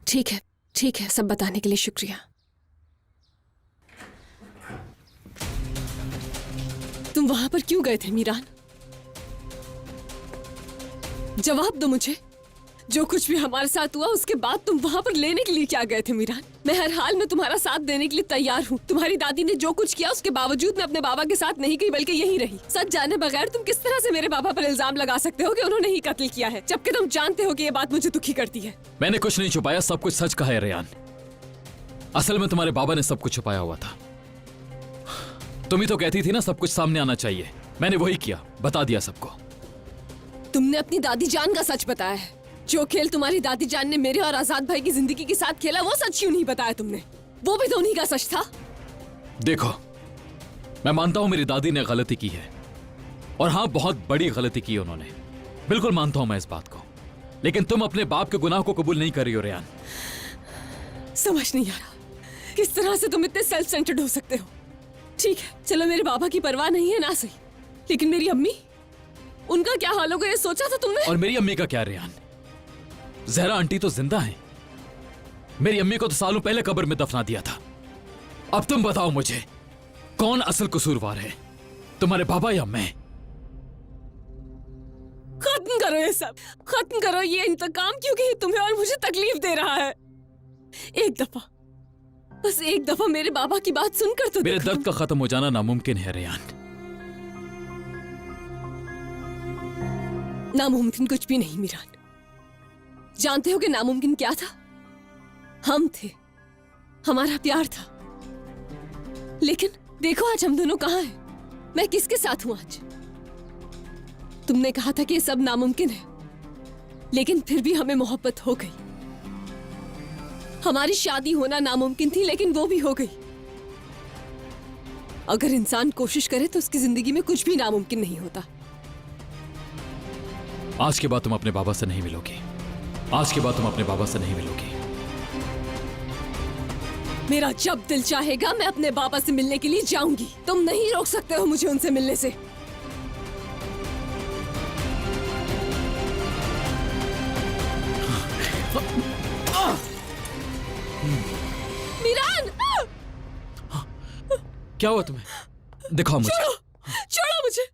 ठीक है, सब बताने के लिए शुक्रिया। तुम वहां पर क्यों गए थे मीरान? जवाब दो मुझे। जो कुछ भी हमारे साथ हुआ उसके बाद तुम वहां पर लेने के लिए क्या गए थे मीरान? मैं हर हाल में तुम्हारा साथ देने के लिए तैयार हूँ। तुम्हारी दादी ने जो कुछ किया उसके बावजूद मैं अपने बाबा के साथ नहीं गई बल्कि यहीं रही। सच जाने बगैर तुम किस तरह से मेरे बाबा पर इल्जाम लगा सकते हो कि उन्होंने ही कत्ल किया है, जबकि तुम जानते हो कि ये बात मुझे दुखी करती है। मैंने कुछ नहीं छुपाया, सब कुछ सच कहा है रेयान। असल में तुम्हारे बाबा ने सब कुछ छुपाया हुआ था। तुम ही तो कहती थी ना सब कुछ सामने आना चाहिए। मैंने वही किया, बता दिया सबको। तुमने अपनी दादी जान का सच बताया है। जो खेल तुम्हारी दादी जान ने मेरे और आजाद भाई की जिंदगी के साथ खेला वो सच क्यों नहीं बताया तुमने? वो भी तो उन्हीं का सच था। देखो, मैं मानता हूं मेरी दादी ने गलती की है, और हां बहुत बड़ी गलती की उन्होंने, बिल्कुल मानता हूं मैं इस बात को। लेकिन तुम अपने बाप के गुनाह को कबूल नहीं कर रही हो रेयान। समझ नहीं आ रहा किस तरह से तुम इतने सेल्फ सेंटर्ड हो सकते हो। ठीक है, चलो मेरे बाबा की परवाह नहीं है ना सही, लेकिन मेरी अम्मी, उनका क्या हाल होगा ये सोचा था तुमने? और मेरी अम्मी का क्या रेयान? जहरा आंटी तो जिंदा हैं। मेरी अम्मी को तो सालों पहले कब्र में दफना दिया था। अब तुम बताओ मुझे, कौन असल कसूरवार है, तुम्हारे बाबा या मैं? खत्म करो ये सब, खत्म करो ये इंतकाम, क्योंकि तुम्हें और मुझे तकलीफ दे रहा है। एक दफा, बस एक दफा मेरे बाबा की बात सुनकर तो मेरे दर्द का खत्म हो जाना नामुमकिन है रेयान। नामुमकिन कुछ भी नहीं मीरान। जानते हो कि नामुमकिन क्या था? हम थे, हमारा प्यार था। लेकिन देखो आज हम दोनों कहां हैं, मैं किसके साथ हूं आज? तुमने कहा था कि ये सब नामुमकिन है, लेकिन फिर भी हमें मोहब्बत हो गई। हमारी शादी होना नामुमकिन थी, लेकिन वो भी हो गई। अगर इंसान कोशिश करे तो उसकी जिंदगी में कुछ भी नामुमकिन नहीं होता। आज के बाद तुम अपने बाबा से नहीं मिलोगी। आज के बाद तुम अपने बाबा से नहीं मिलोगी। मेरा जब दिल चाहेगा मैं अपने बाबा से मिलने के लिए जाऊंगी। तुम नहीं रोक सकते हो मुझे उनसे मिलने से। मीरान! क्या हुआ तुम्हें? दिखाओ मुझे। छोड़ो मुझे,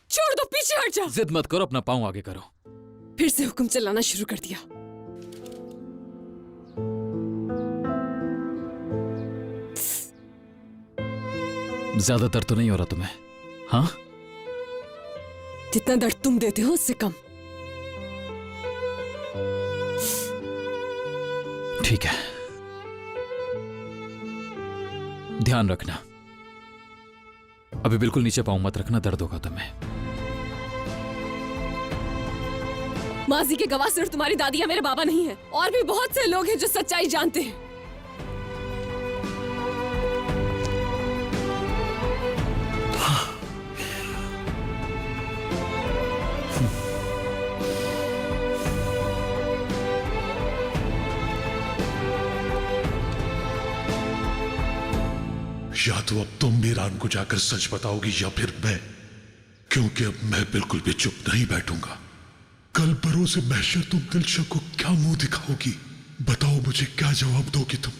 छोड़ दो, पीछे हट जाओ। जिद मत करो, अपना पांव आगे करो। फिर से हुक्म चलाना शुरू कर दिया। ज्यादा दर्द तो नहीं हो रहा तुम्हें? हाँ, जितना दर्द तुम देते हो उससे कम। ठीक है, ध्यान रखना। अभी बिल्कुल नीचे पांव मत रखना, दर्द होगा तुम्हें। माजी के गवाह सिर्फ तुम्हारी दादी या मेरे बाबा नहीं है, और भी बहुत से लोग हैं जो सच्चाई जानते हैं। या तो अब तुम मीरान को जाकर सच बताओगी या फिर मैं, क्योंकि अब मैं बिल्कुल भी चुप नहीं बैठूंगा। कल बरोसे महशर तुम दिलशा को क्या मुंह दिखाओगी? बताओ मुझे, क्या जवाब दोगी तुम?